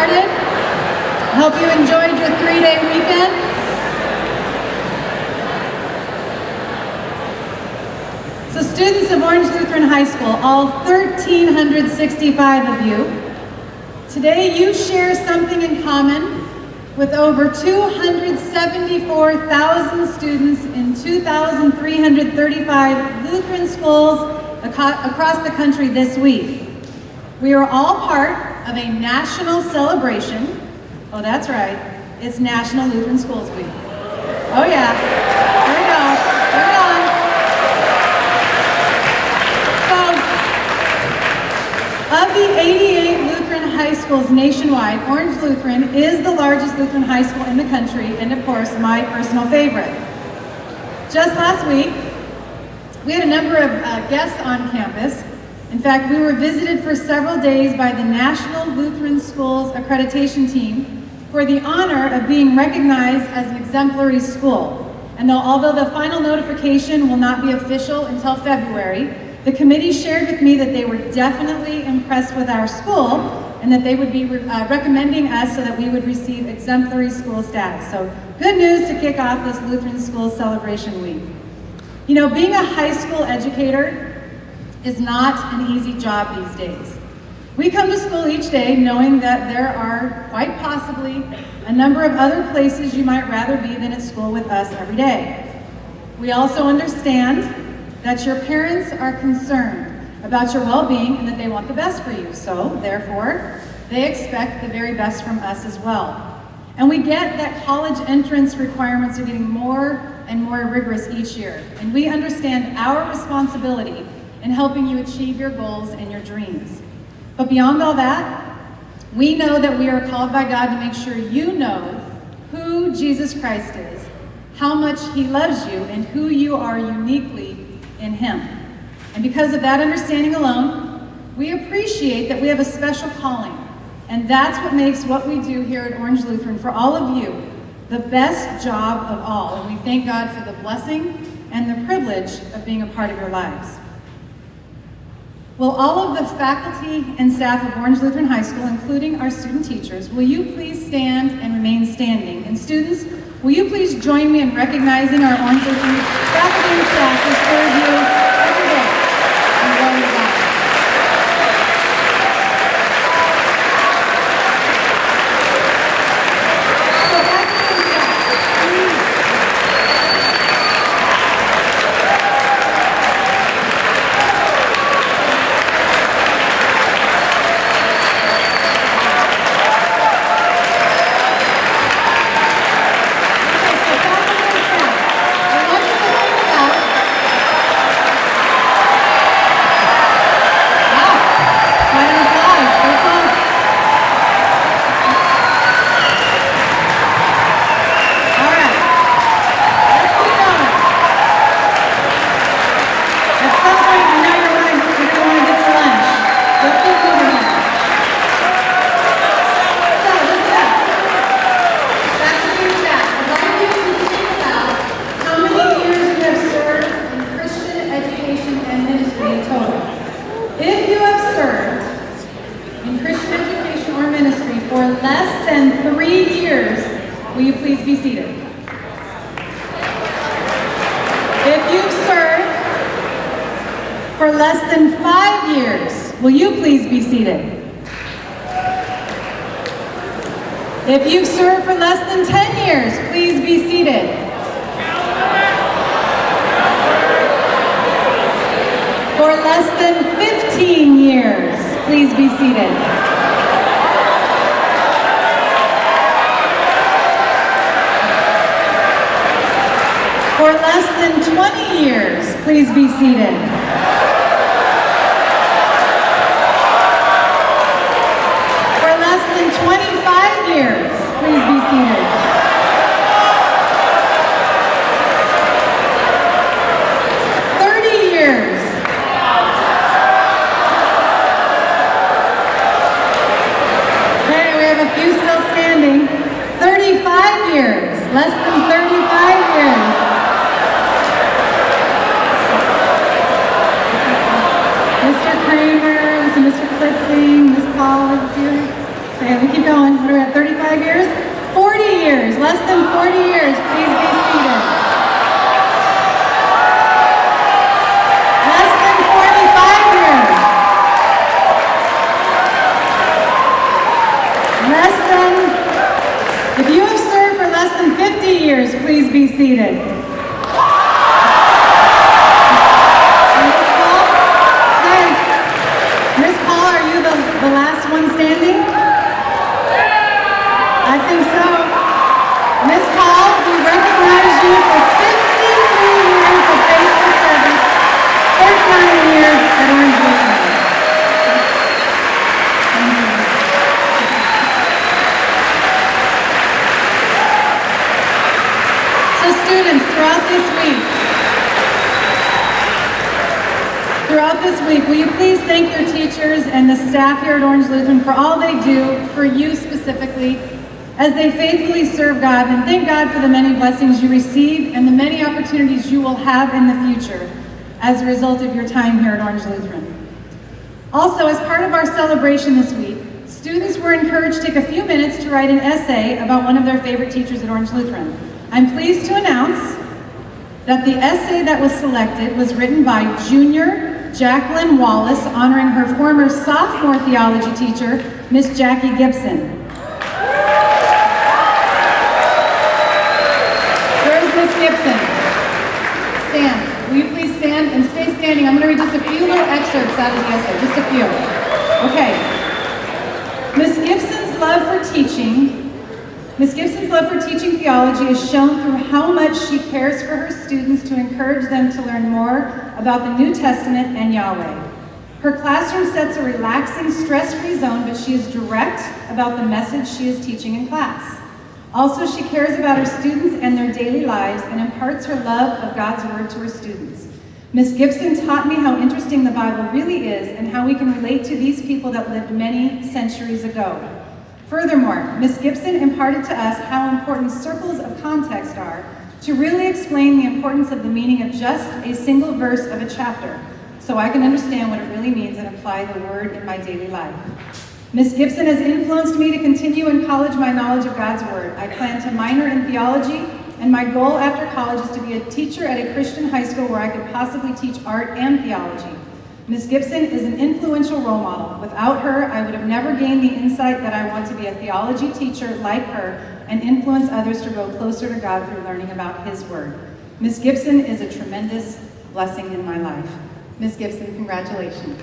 started. Hope you enjoyed your 3-day weekend. So students of Orange Lutheran High School, all 1,365 of you, today you share something in common with over 274,000 students in 2,335 Lutheran schools across the country this week. We are all part of a national celebration. Oh, that's right. It's National Lutheran Schools Week. Oh yeah. Here we go. Bring it on. So, of the 88 Lutheran high schools nationwide, Orange Lutheran is the largest Lutheran high school in the country, and of course, my personal favorite. Just last week, we had a number of guests on campus. In fact, we were visited for several days by the National Lutheran Schools Accreditation Team for the honor of being recognized as an exemplary school. And although the final notification will not be official until February, the committee shared with me that they were definitely impressed with our school and that they would be recommending us so that we would receive exemplary school status. So good news to kick off this Lutheran School Celebration Week. You know, being a high school educator is not an easy job these days. We come to school each day knowing that there are quite possibly a number of other places you might rather be than at school with us every day. We also understand that your parents are concerned about your well-being and that they want the best for you. So, therefore, they expect the very best from us as well. And we get that college entrance requirements are getting more and more rigorous each year. And we understand our responsibility in helping you achieve your goals and your dreams. But beyond all that, we know that we are called by God to make sure you know who Jesus Christ is, how much He loves you, and who you are uniquely in Him. And because of that understanding alone, we appreciate that we have a special calling. And that's what makes what we do here at Orange Lutheran for all of you the best job of all. And we thank God for the blessing and the privilege of being a part of your lives. Will all of the faculty and staff of Orange Lutheran High School, including our student teachers, will you please stand and remain standing? And students, will you please join me in recognizing our Orange Lutheran faculty and staff who serve you every day and glory to God. So faculty and staff, please. For less than 5 years, will you please be seated? If you've served for less than 10 years, please be seated. For less than 15 years, please be seated. For less than 20 years, please be seated. For less than 25 years, please be seated. Less than 35 years. Mr. Kramer, Mr. Klitzing, Ms. Paul is here. Okay, we keep going. What are we at, 35 years? 40 years, less than 40 years. Please be seated. Less than 45 years. Less than, if you have served for less than 50 years, please be seated. The last one standing? I think so. Miss Paul, we recognize you for 53 years of faithful service, 39 years at Orange Lutheran. Thank you. So students, throughout this week, will you please thank your teachers and the staff here at Orange Lutheran for all they do for you specifically as they faithfully serve God, and thank God for the many blessings you receive and the many opportunities you will have in the future as a result of your time here at Orange Lutheran. Also, as part of our celebration this week, students were encouraged to take a few minutes to write an essay about one of their favorite teachers at Orange Lutheran. I'm pleased to announce that the essay that was selected was written by Junior Jacqueline Wallace, honoring her former sophomore theology teacher, Miss Jackie Gibson. Where's Miss Gibson? Stand. Will you please stand and stay standing? I'm going to read just a few little excerpts out of the essay, just a few. Okay. Miss Gibson's love for teaching theology is shown through how much she cares for her students to encourage them to learn more about the New Testament and Yahweh. Her classroom sets a relaxing, stress-free zone, but she is direct about the message she is teaching in class. Also, she cares about her students and their daily lives and imparts her love of God's Word to her students. Miss Gibson taught me how interesting the Bible really is and how we can relate to these people that lived many centuries ago. Furthermore, Miss Gibson imparted to us how important circles of context are to really explain the importance of the meaning of just a single verse of a chapter, so I can understand what it really means and apply the Word in my daily life. Miss Gibson has influenced me to continue in college my knowledge of God's Word. I plan to minor in theology, and my goal after college is to be a teacher at a Christian high school where I could possibly teach art and theology. Miss Gibson is an influential role model. Without her, I would have never gained the insight that I want to be a theology teacher like her and influence others to grow closer to God through learning about His Word. Miss Gibson is a tremendous blessing in my life. Miss Gibson, congratulations.